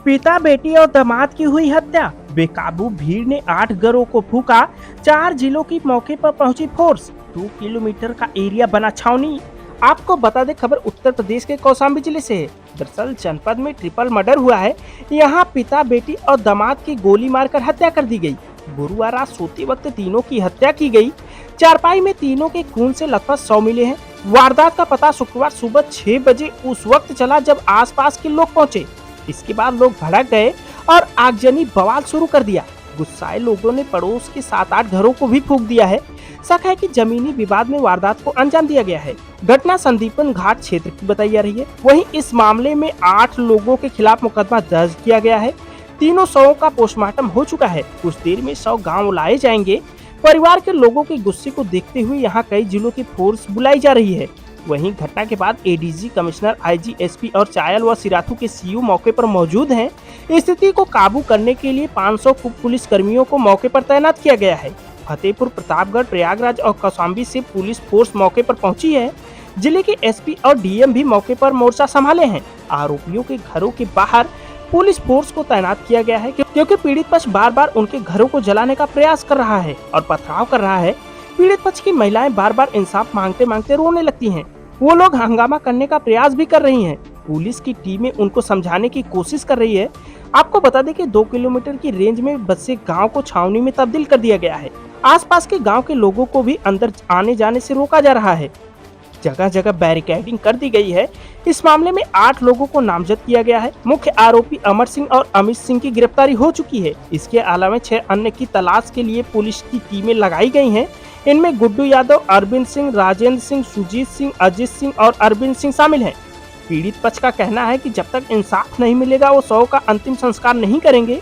पिता बेटी और दामाद की हुई हत्या। बेकाबू भीड़ ने 8 घरों को फूका। 4 जिलों की मौके पर पहुंची फोर्स। 2 किलोमीटर का एरिया बना छावनी। आपको बता दें, खबर उत्तर प्रदेश के कौशाम्बी जिले से है। दरअसल जनपद में ट्रिपल मर्डर हुआ है। यहाँ पिता बेटी और दामाद की गोली मारकर हत्या कर दी गई। गुरुवार रात सोते वक्त तीनों की हत्या की गई। चारपाई में तीनों के खून से लगभग 100 मिले हैं। वारदात का पता शुक्रवार सुबह 6 बजे उस वक्त चला जब आसपास के लोग पहुंचे। इसके बाद लोग भड़क गए और आगजनी बवाल शुरू कर दिया। गुस्साए लोगों ने पड़ोस के 7-8 घरों को भी फूंक दिया है। शक है कि जमीनी विवाद में वारदात को अंजाम दिया गया है। घटना संदीपन घाट क्षेत्र की बताई जा रही है। वहीं इस मामले में 8 लोगों के खिलाफ मुकदमा दर्ज किया गया है। तीनों शवों का पोस्टमार्टम हो चुका है। कुछ देर में शव गाँव लाए जाएंगे। परिवार के लोगों के गुस्से को देखते हुए यहाँ कई जिलों की फोर्स बुलाई जा रही है। वहीं घटना के बाद एडीजी, कमिश्नर, आईजी, एसपी और चायल व सिराथू के सीयू मौके पर मौजूद हैं। स्थिति को काबू करने के लिए 500 पुलिस कर्मियों को मौके पर तैनात किया गया है। फतेहपुर, प्रतापगढ़, प्रयागराज और कौशाम्बी से पुलिस फोर्स मौके पर पहुंची है। जिले के एसपी और डीएम भी मौके पर मोर्चा संभाले हैं। आरोपियों के घरों के बाहर पुलिस फोर्स को तैनात किया गया है क्योंकि पीड़ित पक्ष बार बार उनके घरों को जलाने का प्रयास कर रहा है और पथराव कर रहा है। पीड़ित पक्ष की महिलाएं बार बार इंसाफ मांगते मांगते रोने लगती हैं। वो लोग हंगामा करने का प्रयास भी कर रही हैं। पुलिस की टीमें उनको समझाने की कोशिश कर रही है। आपको बता दें कि 2 किलोमीटर की रेंज में बसे गांव को छावनी में तब्दील कर दिया गया है। आसपास के गांव के लोगों को भी अंदर आने जाने से रोका जा रहा है। जगह जगह बैरिकेडिंग कर दी गई है। इस मामले में 8 लोगों को नामजद किया गया है। मुख्य आरोपी अमर सिंह और अमित सिंह की गिरफ्तारी हो चुकी है। इसके अलावा 6 अन्य की तलाश के लिए पुलिस की टीमें लगाई गई हैं। इनमें गुड्डू यादव, अरविंद सिंह, राजेंद्र सिंह, सुजीत सिंह, अजीत सिंह और अरविंद सिंह शामिल हैं। पीड़ित पक्ष का कहना है कि जब तक इंसाफ नहीं मिलेगा वो शव का अंतिम संस्कार नहीं करेंगे।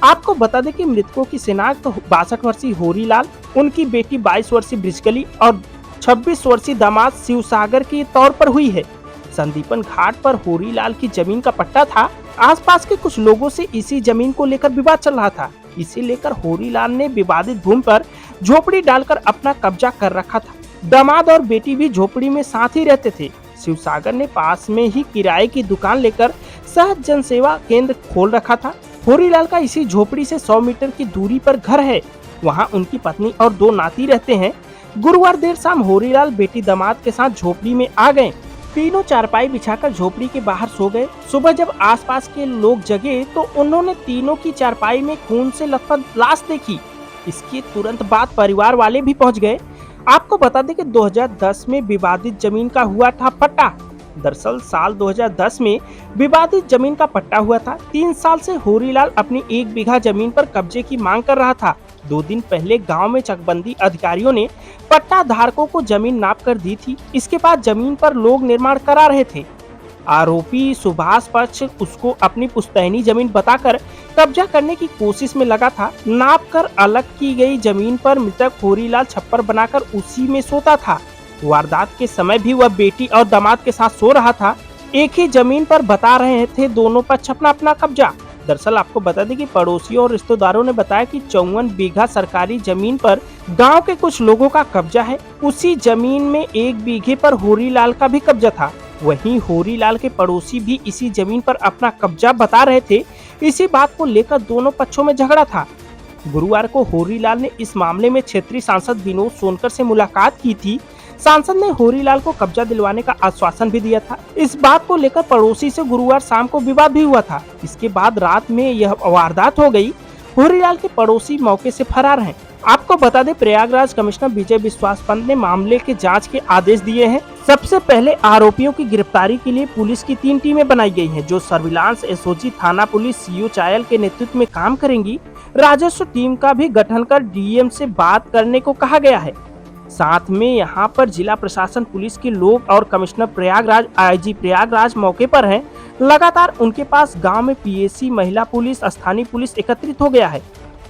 आपको बता दें कि मृतकों की शिनाख्त 62 वर्षीय होरीलाल, उनकी बेटी 22 वर्षीय ब्रिजकली और 26 वर्षीय दामाद शिवसागर के तौर पर हुई है। संदीपन घाट पर होरीलाल की जमीन का पट्टा था। आसपास के कुछ लोगों से इसी जमीन को लेकर विवाद चल रहा था। इसे लेकर होरीलाल ने विवादित भूमि पर झोपड़ी डालकर अपना कब्जा कर रखा था। दामाद और बेटी भी झोपड़ी में साथ ही रहते थे। शिवसागर ने पास में ही किराए की दुकान लेकर सहज जनसेवा केंद्र खोल रखा था। होरीलाल का इसी झोपड़ी से 100 मीटर की दूरी पर घर है। वहाँ उनकी पत्नी और 2 नाती रहते हैं। गुरुवार देर शाम होरीलाल बेटी दामाद के साथ झोपड़ी में आ गए। तीनों चारपाई बिछाकर झोपड़ी के बाहर सो गए। सुबह जब आसपास के लोग जगे तो उन्होंने तीनों की चारपाई में खून से लथपथ लाश देखी। इसके तुरंत बाद परिवार वाले भी पहुंच गए। आपको बता दें कि 2010 में विवादित जमीन का हुआ था पट्टा। दरअसल साल 2010 में विवादित जमीन का पट्टा हुआ था। 3 साल से होरीलाल अपनी 1 बीघा जमीन पर कब्जे की मांग कर रहा था। 2 दिन पहले गांव में चकबंदी अधिकारियों ने पट्टा धारकों को जमीन नाप कर दी थी। इसके बाद जमीन पर लोग निर्माण करा रहे थे। आरोपी सुभाष पक्ष उसको अपनी पुश्तैनी जमीन बताकर कब्जा करने की कोशिश में लगा था। नाप कर अलग की गई जमीन पर मृतक होरीलाल छप्पर बनाकर उसी में सोता था। वारदात के समय भी वह बेटी और दामाद के साथ सो रहा था। एक ही जमीन पर बता रहे थे दोनों पक्ष अपना अपना कब्जा। दरअसल आपको बता दें कि पड़ोसियों और रिश्तेदारों ने बताया कि 54 बीघा सरकारी जमीन पर गांव के कुछ लोगों का कब्जा है। उसी जमीन में 1 बीघे पर होरीलाल का भी कब्जा था। वहीं होरीलाल के पड़ोसी भी इसी जमीन पर अपना कब्जा बता रहे थे। इसी बात को लेकर दोनों पक्षों में झगड़ा था। गुरुवार को होरीलाल ने इस मामले में क्षेत्रीय सांसद विनोद सोनकर से मुलाकात की थी। सांसद ने होरीलाल को कब्जा दिलवाने का आश्वासन भी दिया था। इस बात को लेकर पड़ोसी से गुरुवार शाम को विवाद भी हुआ था। इसके बाद रात में यह वारदात हो गई। होरीलाल के पड़ोसी मौके से फरार हैं। आपको बता दें, प्रयागराज कमिश्नर विजय विश्वास पंत ने मामले के जांच के आदेश दिए हैं। सबसे पहले आरोपियों की गिरफ्तारी के लिए पुलिस की 3 टीमें बनाई गई हैं, जो सर्विलांस, एसओजी, थाना पुलिस, सीओ चायल के नेतृत्व में काम करेंगी। राजस्व टीम का भी गठन कर डीएम से बात करने को कहा गया है। साथ में यहां पर जिला प्रशासन, पुलिस के लोग और कमिश्नर प्रयागराज, आईजी प्रयागराज मौके पर हैं। लगातार उनके पास गांव में पीएसी, महिला पुलिस, स्थानीय पुलिस एकत्रित हो गया है।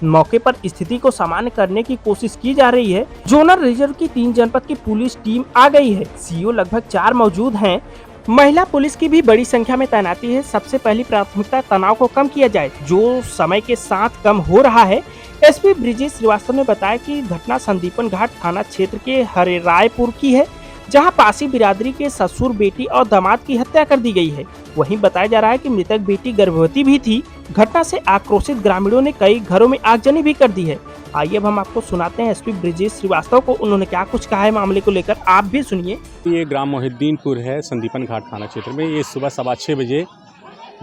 मौके पर स्थिति को सामान्य करने की कोशिश की जा रही है। जोनल रिजर्व की 3 जनपद की पुलिस टीम आ गई है। सीओ लगभग 4 मौजूद हैं। महिला पुलिस की भी बड़ी संख्या में तैनाती है। सबसे पहली प्राथमिकता तनाव को कम किया जाए, जो समय के साथ कम हो रहा है। एसपी ब्रिजेश श्रीवास्तव ने बताया कि घटना संदीपन घाट थाना क्षेत्र के हरेरायपुर की है, जहां पासी बिरादरी के ससुर, बेटी और दामाद की हत्या कर दी गई है। वहीं बताया जा रहा है कि मृतक बेटी गर्भवती भी थी। घटना से आक्रोशित ग्रामीणों ने कई घरों में आगजनी भी कर दी है। आइए अब हम आपको सुनाते हैं एसपी ब्रिजेश श्रीवास्तव को, उन्होंने क्या कुछ कहा है मामले को लेकर, आप भी सुनिए। ये ग्राम मोहिद्दीनपुर है, संदीपन घाट थाना क्षेत्र में। ये सुबह 6:15 बजे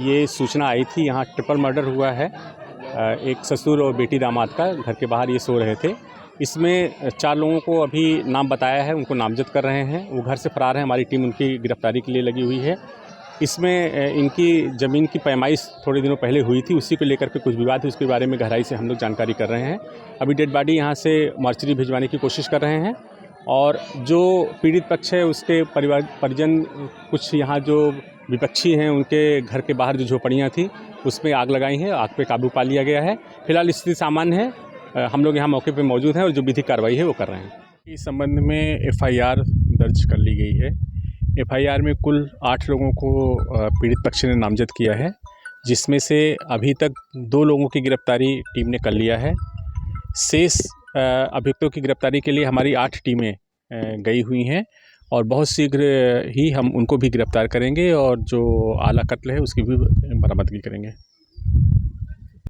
ये सूचना आई थी, यहाँ ट्रिपल मर्डर हुआ है। एक ससुर और बेटी दामाद का घर के बाहर ये सो रहे थे। इसमें 4 लोगों को अभी नाम बताया है, उनको नामजद कर रहे हैं। वो घर से फरार हैं, हमारी टीम उनकी गिरफ्तारी के लिए लगी हुई है। इसमें इनकी ज़मीन की पैमाइश थोड़े दिनों पहले हुई थी, उसी को लेकर के कुछ विवाद है, उसके बारे में गहराई से हम लोग जानकारी कर रहे हैं। अभी डेड बॉडी यहाँ से मॉर्चरी भिजवाने की कोशिश कर रहे हैं और जो पीड़ित पक्ष है उसके परिजन कुछ यहाँ जो विपक्षी हैं उनके घर के बाहर जो झोपड़ियाँ थी उसमें आग लगाई है। आग पे काबू पा लिया गया है। फिलहाल स्थिति सामान्य है। हम लोग यहाँ मौके पे मौजूद हैं और जो विधिक कार्रवाई है वो कर रहे हैं। इस संबंध में एफआईआर दर्ज कर ली गई है। एफआईआर में कुल 8 लोगों को पीड़ित पक्ष ने नामजद किया है, जिसमें से अभी तक 2 लोगों की गिरफ्तारी टीम ने कर लिया है। शेष अभियुक्तों की गिरफ्तारी के लिए हमारी 8 टीमें गई हुई हैं और बहुत शीघ्र ही हम उनको भी गिरफ्तार करेंगे और जो आला कत्ल है उसकी भी बरामदगी करेंगे।